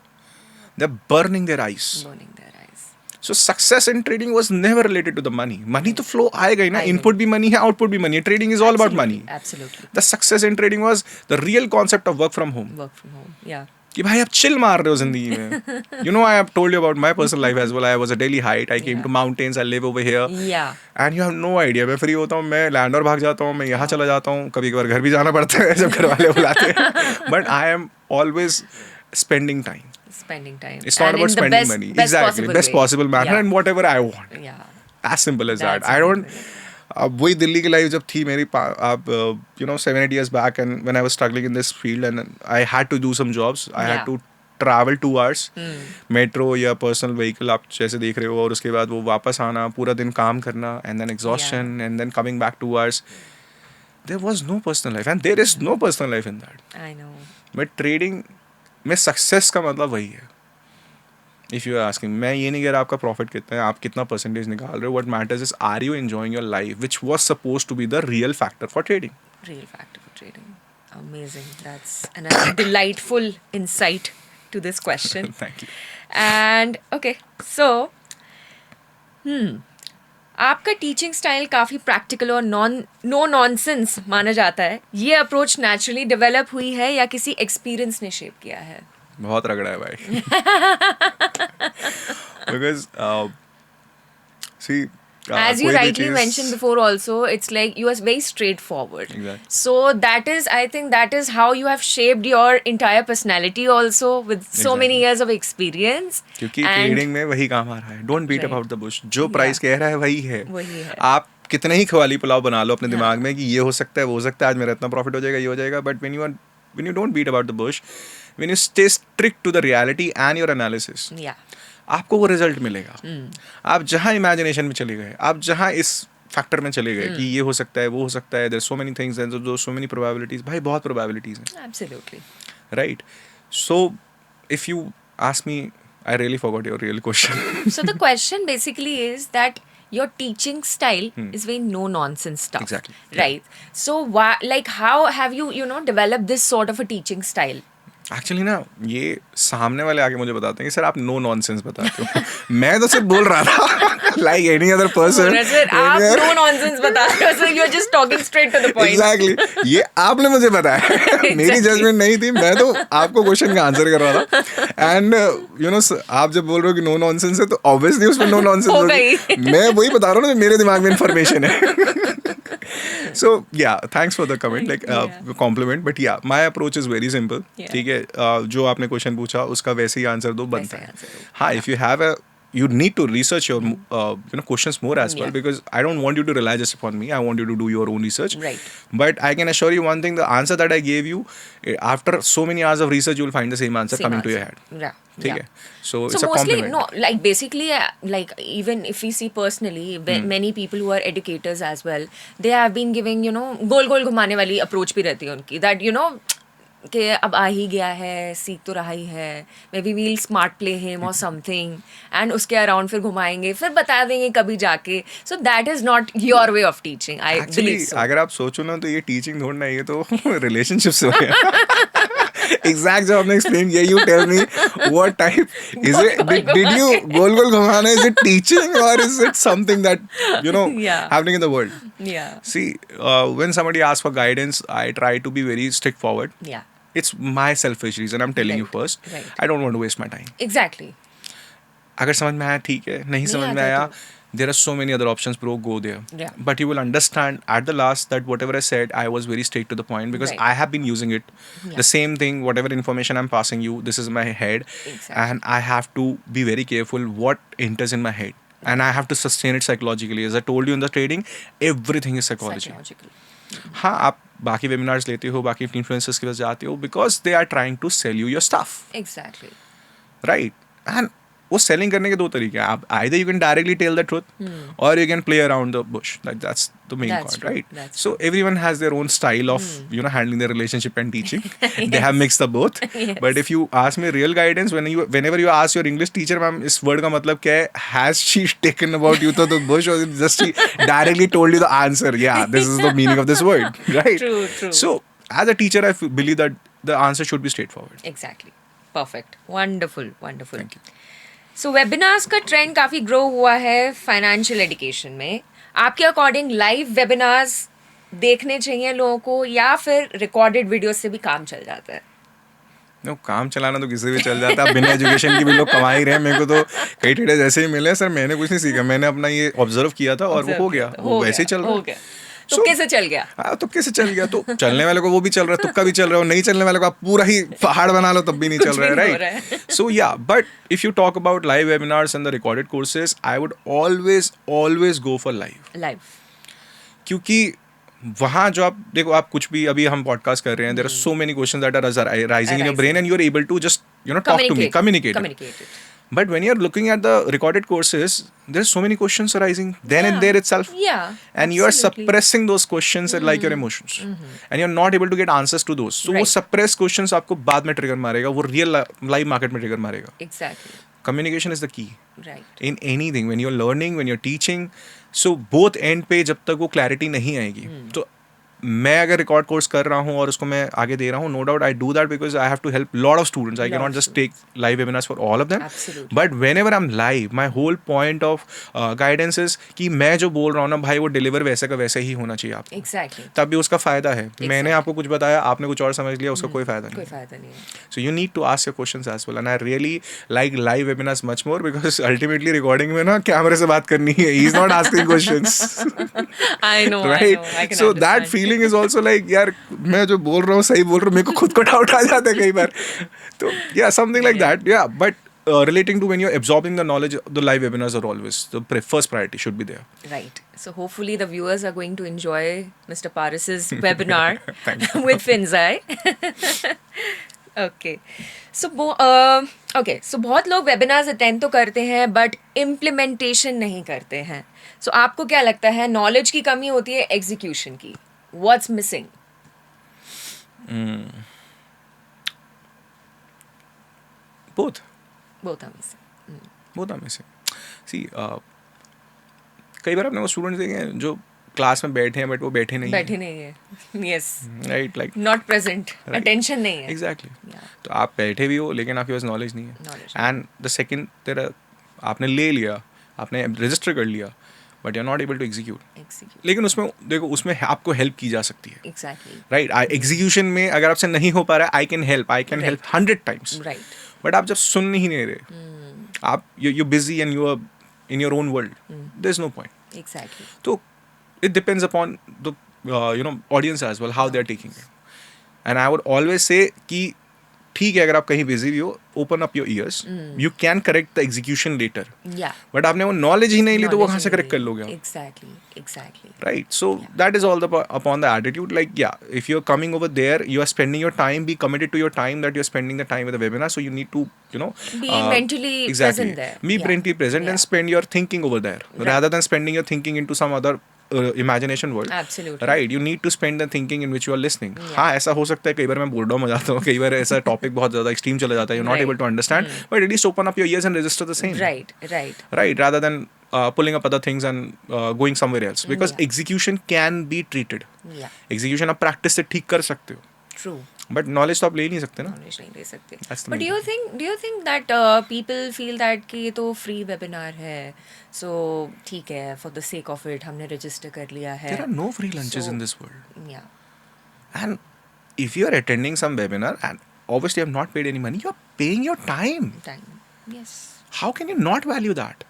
They're burning their eyes. Burning their eyes. So success in trading was never related to the money. Money तो flow आएगा ही ना. आएगा. Input भी money है, output भी money है. Trading is all about money. Absolutely. The success in trading was the real concept of work from home. Work from home. Yeah. कि भाई आप chill मार रहे हो जिंदगी में. You know, I have told you about my personal life as well. I was a Delhi height. I came Yeah. to mountains. I live over here. Yeah. And you have no idea. मैं free होता हूँ, मैं Landor भाग जाता हूँ, मैं यहाँ चला जाता हूँ. कभी कभार घर भी जाना पड़ता है जब घर वाले बुलाते हैं. But I am always spending time. Spending time. It's not And about in the spending best, money. Best Exactly. possible Best way. possible manner, Yeah. and whatever I want. Yeah. As simple as that. That's I don't. amazing. अब वही दिल्ली की life जब थी मेरी, आप 7-8 years back, and when I was struggling in this field, and I had to do some jobs. I had Yeah. to travel 2 hours, metro या personal vehicle आप जैसे देख रहे हो, और उसके बाद वो वापस आना, पूरा दिन काम करना, and then exhaustion, and then coming back 2 hours. There was no personal life, and there is no personal life in that. I know. But trading में सक्सेस का मतलब वही है. इफ़ यू आर आस्किंग, मैं ये नहीं कह रहा आपका प्रॉफिट कितना है, आप कितना परसेंटेज निकाल रहे हो. What matters is are you enjoying your life, which was supposed to be the real factor for trading. Real factor for trading. Amazing. That's another delightful insight to this question. Thank you. And okay, so आपका teaching style काफ़ी practical और no nonsense माना जाता है. ये approach naturally develop हुई है या किसी एक्सपीरियंस ने शेप किया है? बहुत रगड़ा है भाई. Because see, As you rightly mentioned before also, it's like you are very straightforward. Exactly. So I think that is how you have shaped your entire personality also with so Exactly. many years of experience. क्योंकि And trading में वही काम आ रहा है. Don't beat Right. About the bush. जो price कह रहा है वही है. वही है. आप कितने ही खवाली पुलाव बना लो अपने दिमाग में कि ये हो सकता है, वो हो सकता है, आज मेरा इतना प्रॉफिट हो जाएगा, ये हो जाएगा. But when you don't beat about the bush, when you stay strict to the reality and your analysis, Yeah. आपको वो रिजल्ट मिलेगा. आप जहाँ इमेजिनेशन में चले गए, आप जहाँ इस फैक्टर में चले गए कि ये हो सकता है, वो हो सकता है, there so many things, there so many probabilities. भाई बहुत प्रोबेबिलिटीज हैं, Absolutely. Right. So if you ask me, I really forgot your real question. So the question basically is that your teaching style is very no nonsense stuff. Exactly. Right. So why, like, how have you developed this sort of a teaching style? Actually ना, ये सामने वाले आके मुझे बताते हैं कि sir आप नो नॉनसेंस बताते हो. मैं तो सिर्फ बोल रहा था like any other person. Sir, आप no nonsense बता रहे हो. So you're just talking straight to the point. Exactly. ये आपने मुझे बताया. मेरी जजमेंट नहीं थी, मैं तो आपको क्वेश्चन का आंसर कर रहा था. एंड आप जब बोल रहे हो कि नो नॉनसेंस है, तो ऑब्वियसली उसमें नो नॉनसेंस हो होगी. गई. मैं वही बता रहा हूँ ना, मेरे दिमाग में इंफॉर्मेशन है. So yeah, thanks for the comment, like Yeah. compliment, but yeah, my approach is very simple. Yeah. ठीक है, जो आपने क्वेश्चन पूछा उसका वैसे ही आंसर दो, बनता वैसे है. answer दो. हाँ, if you have a, you need to research your questions more as well, Yeah. because I don't want you to rely just upon me. I want you to do your own research. Right. But I can assure you one thing: the answer that I gave you, after so many hours of research, you will find the same answer Same coming to your answer. head. Yeah. ठीक Yeah. है. So So it's a mostly, compliment. no, like basically, like even if we see personally, many people who are educators as well, they have been giving, गोल गोल घुमाने वाली approach भी रहती है उनकी, that कि अब आ ही गया है, सीख तो रहा ही है, maybe we'll smart play him और समथिंग, एंड उसके अराउंड फिर घुमाएंगे, फिर बता देंगे कभी जाके. So that is not your way of teaching, I Actually, believe so. अगर आप सोचो ना, तो ये टीचिंग थोड़ा ना, ये तो रिलेशनशिप से हो गया. exact job आपने explain किया. You tell me what type is it? Did you गोल गोल घुमाना? Is it teaching or is it something that Yeah. happening in the world? Yeah. See, when somebody asks for guidance, I try to be very straightforward. Yeah. It's my selfish reason. I'm telling you Right. first. Right. I don't want to waste my time. Exactly. अगर समझ में आया ठीक है, नहीं समझ में आता आया, तो- there are so many other options, bro. Go there. Yeah. But you will understand at the last that whatever I said, I was very straight to the point because Right. I have been using it. Yeah. The same thing, whatever information I'm passing you, this is my head, Exactly. and I have to be very careful what enters in my head, and I have to sustain it psychologically. As I told you in the trading, everything is psychology. Psychological. हाँ, आप बाकी webinars लेते हो, बाकी influencers के पास जाते हो because they are trying to sell you your stuff, Exactly. Right? And वो सेलिंग करने के दो तरीके हैं. आप either you can directly tell the truth और you can play around the bush. That's the main That's point, true. Right? That's so everyone has their own style of handling their relationship and teaching. They have mix the both. Yes. But if you ask me real guidance, whenever you ask your English teacher, ma'am इस word का मतलब क्या है, has she taken about you to the bush और just she directly told you the answer, या this is the meaning of this word, right? True, true. So as a teacher, I believe that the answer should be straightforward. Exactly. Perfect. Wonderful. Wonderful. Thank you. So webinars का trend काफ़ी grow हुआ है financial education में. आपके according live webinars देखने चाहिए लोगों को या फिर रिकॉर्डेड वीडियो से भी काम चल जाता है? नो, काम चलाना तो किसी भी चल जाता है. बिना एजुकेशन की भी लोग कमा ही रहे हैं. मेरे को तो कई ट्रेडर्स ऐसे ही मिले, सर मैंने कुछ नहीं सीखा, मैंने अपना ये ऑब्जर्व किया था और वो हो गया, वो वैसे ही चल रहा हो है. गया. तुक्के से चल गया. हाँ, तुक्के से चल गया. तो चलने वाले को वो भी चल रहा है, तुक्का भी चल रहा है, और नहीं चलने वाले को आप पूरा ही पहाड़ बना लो तब भी नहीं कुछ चल रहा है, भी नहीं हो रहा राइट? सो या, but if you talk about live webinars and the recorded courses, I would always go for live. Live. क्योंकि वहाँ जो आप देखो, आप कुछ भी, अभी हम पॉडकास्ट कर रहे हैं, there are so many questions that are rising in your brain and you are able to just talk to me, communicate. But when you're looking at the recorded courses, there's so many questions arising then and there itself. Yeah. And you are absolutely. suppressing those questions like your emotions. And you're not able to get answers to those. So वो Right. suppressed questions आपको बाद में trigger मारेगा, वो real live market में trigger मारेगा. Exactly. Communication is the key. Right. In anything, when you're learning, when you're teaching, so both end पे जब तक वो clarity नहीं आएगी, तो मैं अगर रिकॉर्ड कोर्स कर रहा हूँ और उसको मैं आगे दे रहा हूँ, no doubt I do that because I have to help lot of students. I can not just take live webinars for all of them. Absolutely. But whenever I am live, my whole point of guidance is कि मैं जो बोल रहा हूँ ना भाई, वो deliver वैसे का वैसे ही होना चाहिए आपको. Exactly. तब भी उसका फायदा है. मैंने आपको कुछ बताया, आपने कुछ और समझ लिया, उसका कोई फायदा कोई नहीं. फायदा नहीं है. So you need to ask your questions as well, and I really like live webinars much more because ultimately recording में ना कैमरे से बात करनी है. He's not asking questions. I know. Right? I can So understand. that feeling is also like, यार मैं जो बोल रहा हूँ सही बोल रहा हूँ, मेरे को खुद को डाउट आ जाता है कई बार. तो yeah, something like that. Yeah, but relating to when you're absorbing the knowledge, the live webinars are always the first priority should be there. Right. So hopefully the viewers are going to enjoy Mr. Paris's webinar Thank with Finzai. Okay. So okay. So बहुत लोग webinars attend तो करते हैं but implementation नहीं करते हैं. So आपको क्या लगता है, knowledge की कमी होती है execution की? What's missing? Both. Both are missing. Both are missing. See, कई बार आपने वो स्टूडेंट्स देखे हैं जो क्लास में बैठे हैं बट वो बैठे नहीं बैठे नहीं है. Yes. Right, like Not present. Right. Attention नहीं है. एग्जैक्टली. Yeah. तो आप बैठे भी हो लेकिन आपके पास नॉलेज नहीं है. Knowledge. एंड द सेकंड तेरा, आपने ले लिया, आपने रजिस्टर कर लिया, but you are not able to execute. Execute. लेकिन उसमें देखो, उसमें आपको हेल्प की जा सकती है, Exactly. राइट? एग्जीक्यूशन में अगर आपसे नहीं हो पा रहा है, I can help 100 times. Right. But आप जब सुन ही नहीं रहे, आप you busy and you are in your own world, there is no point. Exactly. So it depends upon the audience as well, how they are taking it. And I would always say कि ठीक है, अगर आप कहीं busy भी हो, open up your ears, you can correct the execution later. Yeah. But आपने वो नॉलेज ही नहीं ली तो वो Knowledge कहाँ से नहीं करेक्ट कर है. लोगे आप, Exactly. Exactly. Right? So that is all upon the attitude. Like yeah, if you are coming over there, you are spending your time, be committed to your time that you are spending the time with the webinar. So you need to Be mentally exactly present there. be Yeah. mentally present Yeah. and spend your thinking over there, Right. rather than spending your thinking into some other imagination world. Absolutely. Right, you need to spend the thinking in which you are listening. हाँ, ऐसा हो सकता है कई बार मैं board down हो जाता हूँ, कई बार ऐसा टॉपिक बहुत ज़्यादा एक्सट्रीम चला जाता है, you're not Right. able to understand, but at least open up your ears and register the same. Right. Right. Right, rather than pulling up other things and going somewhere else, because Yeah. execution can be treated. Yeah. Execution आप practice से ठीक कर सकते हो. True. But knowledge तो आप ले नहीं सकते ना. नॉलेज नहीं ले सकते. That's the but main do you think that people feel that कि ये तो फ्री वेबिनार है, सो ठीक है, for the sake of it हमने रजिस्टर कर लिया है. There are no free lunches So, in this world. yeah. And if you are attending some webinar and obviously have not paid any money, you are paying your time. Time. Yes. How can you not value that?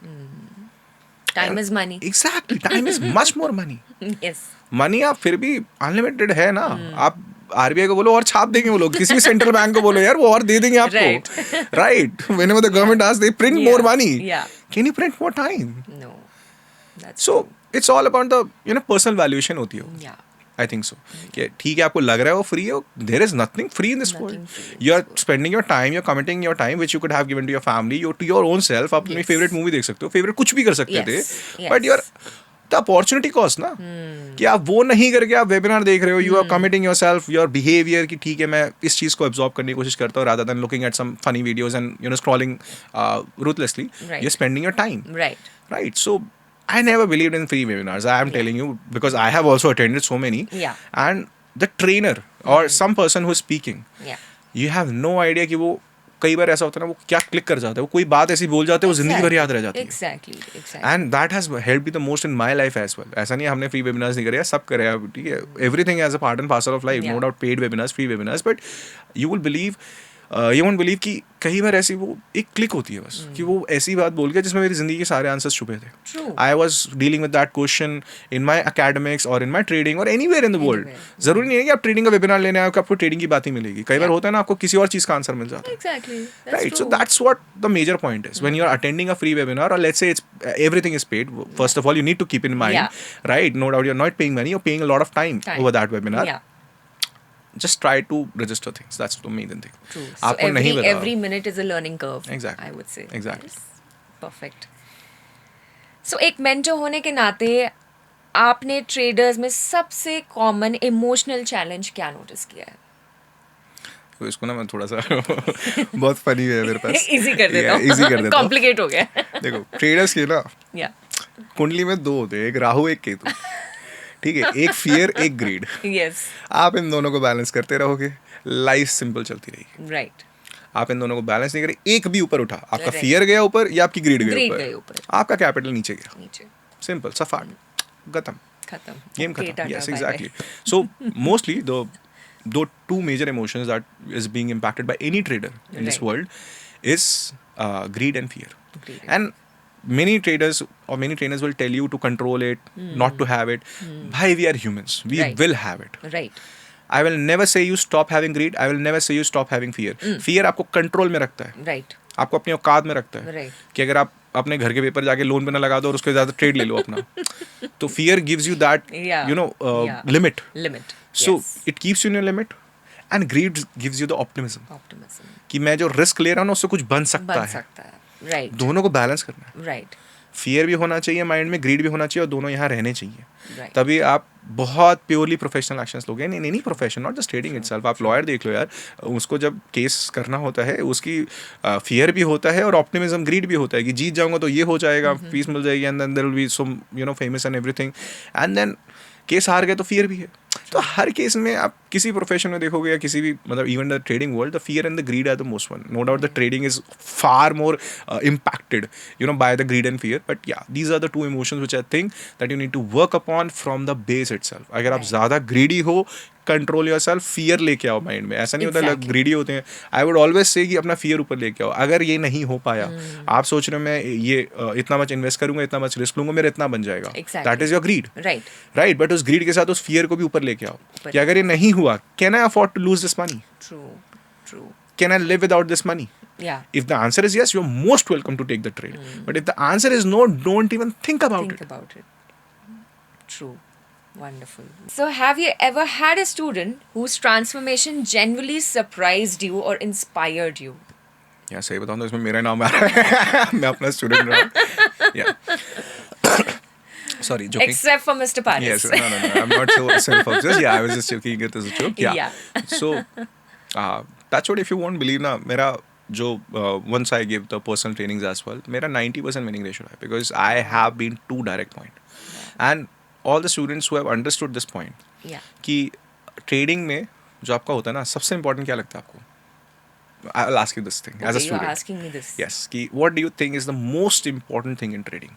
Time is money. Exactly. Time is much more money. Yes. Money आप फिर भी unlimited है ना. आप RBI को बोलो और छाप देंगे वो लोग. किसी भी सेंट्रल बैंक को बोलो यार, वो और दे देंगे आपको. Right. Whenever the government asks, they print more money. Yeah. Can you print more time? No. That's So it's all about the personal valuation होती है. yeah. I think so. कि ठीक है, आपको लग रहा है वो फ्री है. There is nothing free in this Nothing world. free in You this are world. spending your time, you're committing your time which you could have given to your family, to your own self. आप अपनी Yes. favorite movie देख सकते हो, favorite कुछ भी कर सकते Yes. थे. Yes. But you're the opportunity cost ना, कि आप वो नहीं करके आप वेबिनार देख रहे हो. You are committing yourself, your behavior कि ठीक है मैं इस चीज़ को absorb करने की कोशिश करता हूँ, rather than looking at some funny videos and scrolling ruthlessly. Right. You're spending your time. Right. Right. So I never believed in free webinars. I am telling you because I have also attended so many. Yeah. And the trainer or some person who is speaking, Yeah. you have no idea कि वो कई बार ऐसा होता है ना, वो क्या click कर जाता है, वो कोई बात ऐसी बोल जाते हैं वो जिंदगी भर याद रह जाती है. Exactly. And that has help me the most in my life as well. ऐसा नहीं है हमने फ्री वेबिनार्स नहीं करे, सब करे. ठीक है, everything as a part and parcel of life. No Yeah. Doubt paid webinars, free webinars, but you will believe you won't believe कि कई बार ऐसी वो एक क्लिक होती है बस, कि वो ऐसी बात बोल गया जिसमें मेरी जिंदगी के सारे आंसर्स छुपे थे. True. I was dealing with that question in my academics और इन माई ट्रेडिंग और anywhere in the world. Anywhere. जरूरी नहीं है कि आप ट्रेडिंग का वेबिनार लेने आए हो कि आपको ट्रेडिंग की बात ही मिलेगी. कई बार Yeah. होता है ना, आपको किसी और चीज़ का आंसर मिल जाता है. Exactly. That's Right, so true. that's what the major point is. When you're attending a free webinar, or let's say it's everything is paid. First of all, you need to keep in mind, Yeah. right? No doubt, you're not paying money; you're paying a lot of time over that webinar. Yeah. Just try to register things. That's the main thing. True. So आपको नहीं पता. every minute is a learning curve. Exactly. I would say. Exactly. Yes. Perfect. So एक mentor होने के नाते आपने traders में सबसे common emotional challenge क्या notice किया है? तो इसको ना मैं थोड़ा सा बहुत फनी है मेरे पास. Easy कर देता हूँ. Easy कर देता हूँ. Complicate हो गया. देखो, ट्रेडर्स के ना Yeah. कुंडली में दो होते हैं, एक राहु एक केतु. ठीक है, एक फियर एक ग्रीड. Yes. आप इन दोनों को बैलेंस करते रहोगे, लाइफ सिंपल चलती रहेगी. Right. आप इन दोनों को बैलेंस नहीं करें, एक भी ऊपर उठा, आपका Right. फियर गया ऊपर या आपकी ग्रीड Greed गई गई ऊपर, ऊपर. आपका कैपिटल नीचे गया. नीचे. सिंपल, सफाट, खत्म, खत्म. गेम Okay, खत्म. tata, Yes, bye-bye. exactly. So mostly the two major emotions that is being impacted by any trader in this Right. world is greed and fear. Greed. And many traders or many trainers will tell you to control it, not to have it. Bhai, we are humans. We Right. will have it. Right. I will never say you stop having greed. I will never say you stop having fear. Fear आपको control में रखता है, Right. आपको अपनी औकात में रखता है. Right. कि अगर आप अपने घर के पेपर जाके लोन पे ना लगा दो और उसके ज़्यादा ट्रेड ले लो अपना, तो fear gives you that Yeah. Yeah. Limit. Limit. So Yes. It keeps you in limit and greed gives you the optimism Optimism. कि मैं जो रिस्क ले रहा हूँ ना उससे कुछ बन सकता बन है. सकता है. Right. दोनों को बैलेंस करना है. Right. फियर भी होना चाहिए माइंड में, ग्रीड भी होना चाहिए, और दोनों यहाँ रहने चाहिए. Right. तभी आप बहुत प्योरली प्रोफेशनल एक्शंस लोगे. नहीं profession, not just trading itself. आप लॉयर देख लो यार, उसको जब केस करना होता है उसकी फियर भी होता है और ऑप्टिमिज्म ग्रीड भी होता है कि जीत जाऊंगा तो ये हो जाएगा, फीस मिल जाएगी, and then there will be some famous and everything, and then case हार गए तो फियर भी है. तो हर केस में आप किसी प्रोफेशन में देखोगे या किसी भी मतलब even the trading world, the fear and the greed are the most one. No doubt the trading is far more impacted by the greed and fear, but yeah, these are the two emotions which I think that you need to work upon from the base itself. अगर आप ज़्यादा greedy हो, control your self, fear लेके आओ mind में. ऐसा नहीं होता लोग ग्रीडी होते हैं. आई वुड ऑलवेज से कि अपना फियर ऊपर लेके आओ. अगर ये नहीं हो पाया, आप सोच रहे हो मैं ये इतना मच इन्वेस्ट करूंगा, इतना मच रिस्क लूंगा, मेरा इतना बन जाएगा, that is your greed. Right. Right, but उस ग्रीड के साथ उस फियर को भी ऊपर लेके आओ कि अगर ये नहीं हुआ, can I afford to lose this money, True. True. Can I live without this money. Yeah. If the answer is yes, you're most welcome to take the trade. But if the answer is no, don't even think about Think it. about it. True. Wonderful. So, have you ever had a student whose transformation genuinely surprised you or inspired you? या सही बताऊं तो इसमें मेरा नाम आ रहा है. मैं अपना स्टूडेंट रहा हूं. Yeah. Sorry, joking. Except for Mr. Paris. Yes, no. I'm not so self-obsessed. Yeah, I was just joking it as a joke. Yeah. So, that's what if you won't believe ना, मेरा जो once I give the personal trainings as well, मेरा 90% winning ratio है because I have been too direct point. And all the students who have understood this point Yeah. कि trading में जो आपका होता है ना, सबसे इंपॉर्टेंट क्या लगता है आपको? I will ask you this thing as a Okay, you're student. asking me this. Yes, कि what do you think is the most important thing in trading?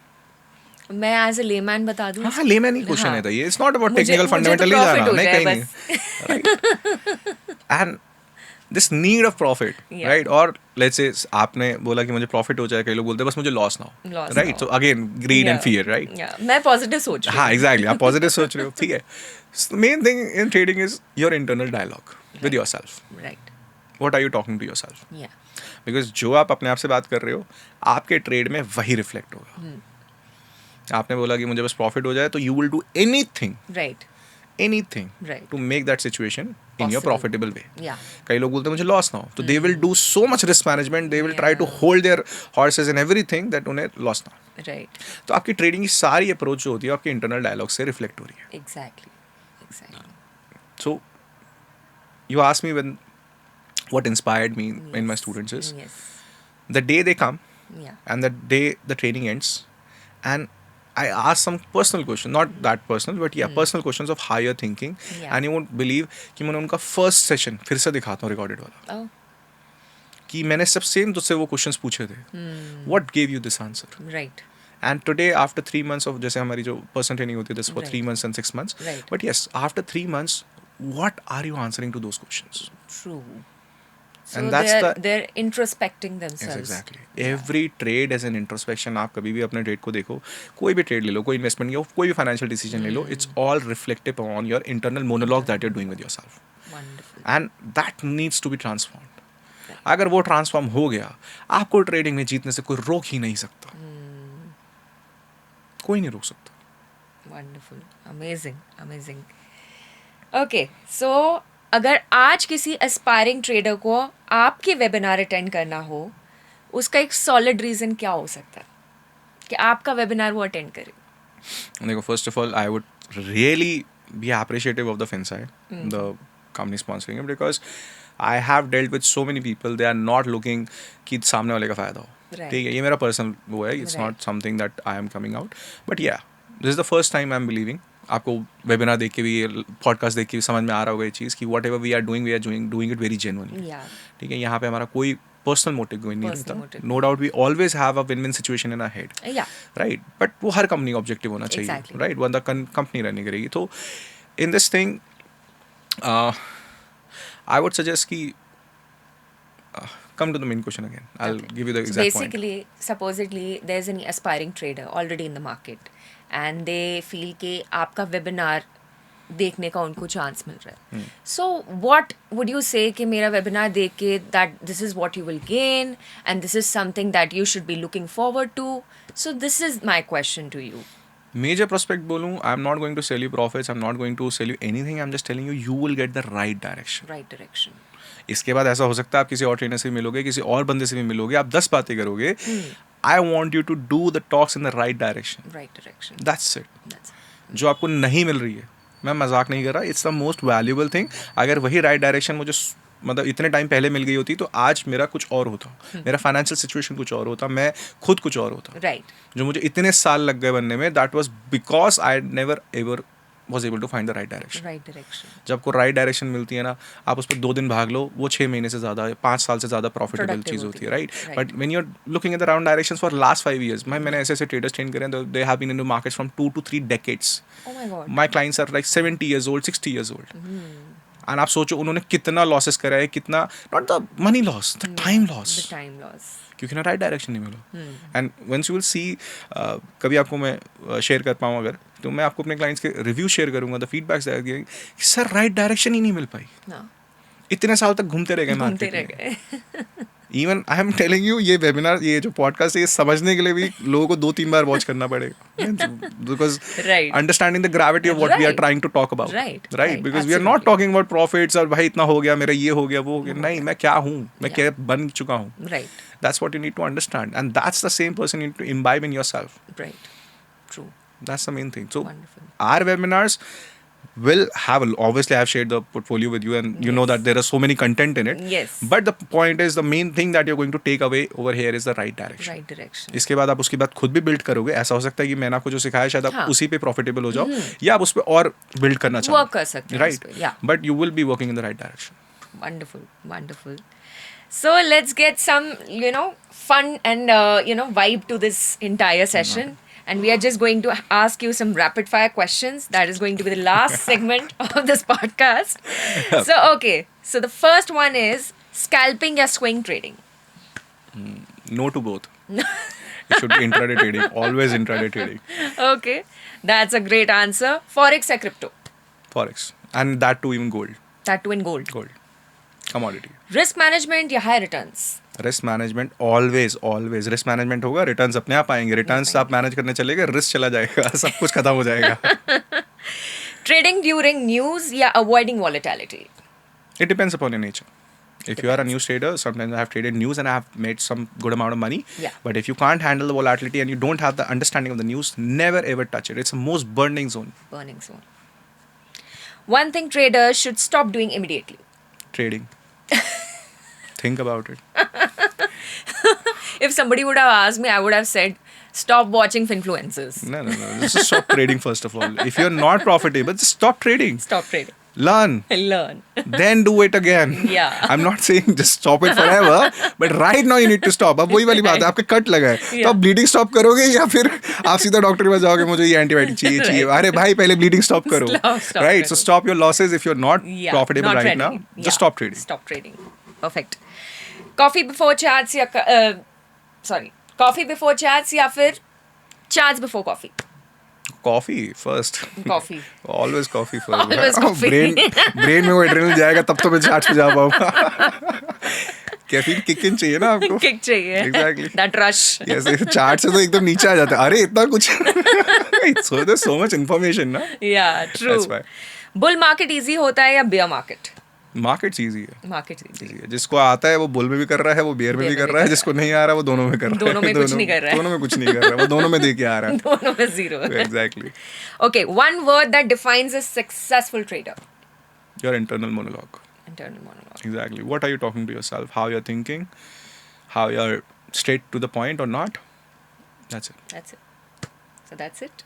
मैं एज अ लेमैन बता दूं हाँ हाँ, इसको? लेमैन ही क्वेश्चन है हाँ, था ये. इट्स नॉट अबाउट मुझे टेक्निकल मुझे तो फंडामेंटल नहीं प्रॉफिट जाना, हो नहीं जाए कहीं नहीं. बस. Right. And this need of profit, Yeah. Right? और लेट्स से आपने बोला कि मुझे प्रॉफिट हो जाए, कई लोग बोलते हैं बस मुझे लॉस ना हो, Loss राइट? ना सो हो. Again grid and Yeah, fear, right? yeah. मैं पॉजिटिव सोच रही हाँ, हूँ. एग्जैक्टली, आप पॉजिटिव सोच रहे हो, ठीक है. Main thing in trading is your internal dialogue with yourself. Right. What are you talking to yourself? Yeah. Because जो आप अपने आप से बात कर रहे हो, आपके ट्रेड में वही रिफ्लेक्ट होगा. आपने बोला कि मुझे बस प्रॉफिट हो जाए, तो you will do anything Right. Anything Right. To make that situation in your Possible. Profitable way. Yeah. कई लोग बोलते हैं मुझे लॉस ना हो, तो they will do so much risk management, they will try to hold their horses and everything that उन्हें loss ना हो. Right. तो आपकी ट्रेडिंग की सारी अप्रोच जो होती है आपके इंटरनल डायलॉग से रिफ्लेक्ट हो रही है. Exactly. Exactly. So you ask me when what inspired me in my Yes. students is Yes. the day they come Yeah. and the day the training ends, and I ask some personal questions, not that personal, but yeah, personal questions of higher thinking. Yeah. And you won't believe कि मैंने उनका first session फिर से दिखाता हूँ recorded वाला, Oh. कि मैंने सब सेम तुझसे वो questions पूछे थे. What gave you this answer? Right. And today after 3 months of, जैसे हमारी जो person training होती है this for Right. 3 months and 6 months, Right. but yes, after 3 months, what are you answering to those questions? True. So And that's they're introspecting Yes, themselves. exactly. Every trade is an introspection. आप कभी भी अपने trade को देखो, कोई भी trade ले लो, कोई इन्वेस्टमेंट ले लो, कोई भी फाइनेंशियल डिसीजन ले लो, it's all reflective on your internal monologue that you are doing with yourself. Wonderful. And that needs to be transformed. अगर वो ट्रांसफॉर्म हो गया, आपको ट्रेडिंग में जीतने से कोई रोक ही नहीं सकता. कोई नहीं रोक सकता. Wonderful. Amazing. Amazing. Okay. So अगर आज किसी एस्पायरिंग ट्रेडर को आपके वेबिनार अटेंड करना हो, उसका एक सॉलिड रीजन क्या हो सकता है कि आपका वेबिनार वो अटेंड करे? देखो, first of all I would really be appreciative of the FinSci, the company sponsoring it, because I have dealt with so many people, they are not looking कि सामने वाले का फायदा हो. Right. ठीक है, ये मेरा पर्सनल वो है, it's Right. Not something that I am coming out, but yeah this is the first time I am believing. आपको वेबिनार देख के भी, पॉडकास्ट देख के भी समझ में आ रहा होगा ये चीज़ कि whatever we are doing it very genuinely. Yeah. ठीक है, यहाँ पे हमारा कोई पर्सनल मोटिव कोई नहीं Personal रहता. motive. No doubt we always have a win win situation in a head, Yeah. राइट? बट वो हर कंपनी का ऑब्जेक्टिव होना चाहिए, Exactly. राइट? बंदा कंपनी रन करेगी. तो in this thing I would suggest कि come to the main question again. I'll Okay. give you the So exact point. basically, supposedly, there's an aspiring trader already in the market, and they feel कि आपका webinar देखने का उनको chance मिल रहा है. So what would you say कि मेरा webinar देख के that this is what you will gain and this is something that you should be looking forward to. So this is my question to you. Major prospect बोलूँ, I'm not going to sell you profits, I'm not going to sell you anything, I'm just telling you, you will get the right direction. Right direction. इसके बाद ऐसा हो सकता है आप किसी और ट्रेनर से भी मिलोगे, किसी और बंदे से भी मिलोगे, आप 10 बातें करोगे. I want you to do the talks in the right direction. Right direction. That's it. That's जो आपको नहीं मिल रही है, मैं मजाक नहीं कर रहा, it's the most valuable thing. अगर वही राइट डायरेक्शन मुझे मतलब इतने टाइम पहले मिल गई होती, तो आज मेरा कुछ और होता, मेरा फाइनेंशियल सिचुएशन कुछ और होता, मैं खुद कुछ और होता. right. जो मुझे इतने साल लग गए बनने में, that was because I never ever was able to find the right direction. Right direction. जब आपको राइट डायरेक्शन मिलती है ना, आप उस पर 2 दिन भाग लो, वो 6 महीने से ज़्यादा, 5 साल से ज़्यादा प्रॉफिटेबल Productive चीज़ होती होती है, है. Right? Right. But when you are looking at the round directions for last 5 years, मैंने ऐसे ट्रेडर्स ट्रेन करे, they have been in the markets from 2 to 3 decades. Oh my God. My clients are like 70 years old, 60 years old. And आप सोचो उन्होंने कितना losses करा है, कितना, not the money loss, the time loss, The time loss. क्योंकि ना right direction नहीं मिला. And once you will see, कभी आपको मैं शेयर कर पाऊँ अगर, तो मैं आपको अपने क्लाइंट्स के रिव्यू शेयर करूंगा, द फीडबैक्स कि सर राइट डायरेक्शन ही नहीं मिल पाई. No. इतने साल तक घूमते रह गए घूमते मार्केट रह में. गए. Even I am telling you, ये वेबिनार, ये जो पॉडकास्ट है, ये समझने के लिए भी लोगों को 2-3 बार वॉच करना पड़ेगा, because Right. Understanding the gravity of what we are Right. Trying to talk about, Right, right? right, because we are not absolutely. Talking about profits और भाई इतना हो गया मेरा, ये हो गया, वो हो गया. नहीं, मैं क्या हूँ, मैं क्या बन चुका हूँ. Right. That's what you need to understand, and that's the same person you need to imbibe in yourself. Right. True. That's the main thing. So Wonderful. our webinars, will have obviously I have shared the portfolio with you, and you know Yes. that there are so many content in it. Yes. But the point is, the main thing that you're going to take away over here is the right direction. Right direction. इसके बाद आप उसके बाद खुद भी build करोगे. ऐसा हो सकता है कि मैंने आपको जो सिखाया शायद आप हाँ. उसी पे प्रॉफिटेबल हो जाओ, या आप उस पे और बिल्ड करना चाहो. Work कर सकते हैं राइट. उस पे, yeah. But you will be working in the right direction. Wonderful, wonderful. So let's get some, fun and vibe to this entire session. And we are just going to ask you some rapid fire questions. That is going to be the last segment of this podcast. So okay, so the first one is scalping or swing trading. No to both. It should be intraday trading. Always intraday trading. Okay, that's a great answer. Forex or crypto? Forex. And that too even gold. That too in gold. Gold. Commodity. Risk management या high returns? Risk management always risk management होगा, returns अपने आप आएंगे. Returns आप manage करने चलेंगे, risk चला जाएगा, सब कुछ खत्म हो जाएगा. Trading during news या avoiding volatility? It depends upon your nature. If you are a news trader, sometimes I have traded news and I have made some good amount of money. Yeah. But if you can't handle the volatility and you don't have the understanding of the news, never ever touch it. It's the most burning zone. Burning zone. One thing traders should stop doing immediately. Trading. Think about it. If somebody would have asked me, I would have said, stop watching influencers. No. Just stop trading first of all. If you're not profitable, just stop trading. Stop trading. Learn. Learn. Then do it again. Yeah. I'm not saying just stop it forever, but right now you need to stop. अब वही वाली बात है, आपके cut लगा है, तो आप ब्लीडिंग स्टॉप करोगे या फिर आप सीधा डॉक्टर के पास जाओगे, मुझे ये एंटीबायोटिक चाहिए. अरे भाई पहले ब्लीडिंग स्टॉप करो. Stop Right. So करो. stop your losses if you're not Yeah. profitable not right ready. now. Yeah. Just stop trading. Stop trading. Perfect. Coffee before chats या coffee before chats या फिर chats before coffee? Coffee first. Coffee. Always coffee first. Always coffee. Brain में वो adrenaline जाएगा तब तो मैं charge पे जा पाऊंगा. कैफीन किक इन चाहिए ना आपको. Kick चाहिए. Exactly. That rush. Yes, chart से तो एकदम नीचे आ जाता है. अरे इतना कुछ. So there's so much information ना. Yeah, true. That's why. Bull market easy होता है या bear market? मार्केट्स इजी है. Market easy. Easy है. जिसको आता है वो बुल में भी कर रहा है, वो बियर में भी कर रहा है. जिसको नहीं आ रहा वो दोनों में कर रहा है. दोनों में कुछ नहीं कर रहा है. दोनों में कुछ नहीं कर रहा है. वो दोनों में दे के आ रहा है. दोनों में zero. Exactly. Okay, one word that defines a successful trader. Your internal monologue. Internal monologue. Exactly. What are you talking to yourself? How you're thinking? How you're straight to the point or not? That's it. That's it. So that's it.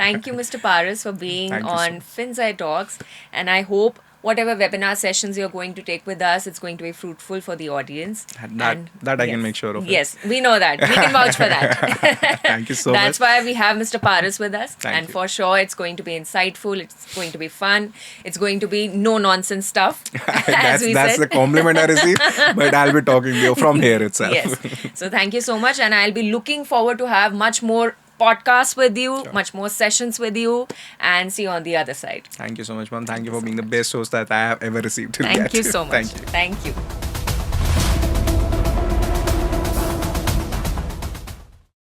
Thank you, Mr. Paras, for being Thank you, on FinSci Talks. And I hope whatever webinar sessions you're going to take with us, it's going to be fruitful for the audience. That I can make sure of it. Yes, we know that. We can vouch for that. Thank you so much. That's why we have Mr. Paras with us. Thank and you. for sure, it's going to be insightful. It's going to be fun. It's going to be no nonsense stuff. as we that's said. the compliment I receive. But I'll be talking to you from here itself. Yes. So thank you so much. And I'll be looking forward to have much more podcasts with you, much more sessions with you, and see you on the other side. Thank you so much, ma'am. Thank you for being the best host that I have ever received. till Thank yet. you so much. Thank you. Thank you.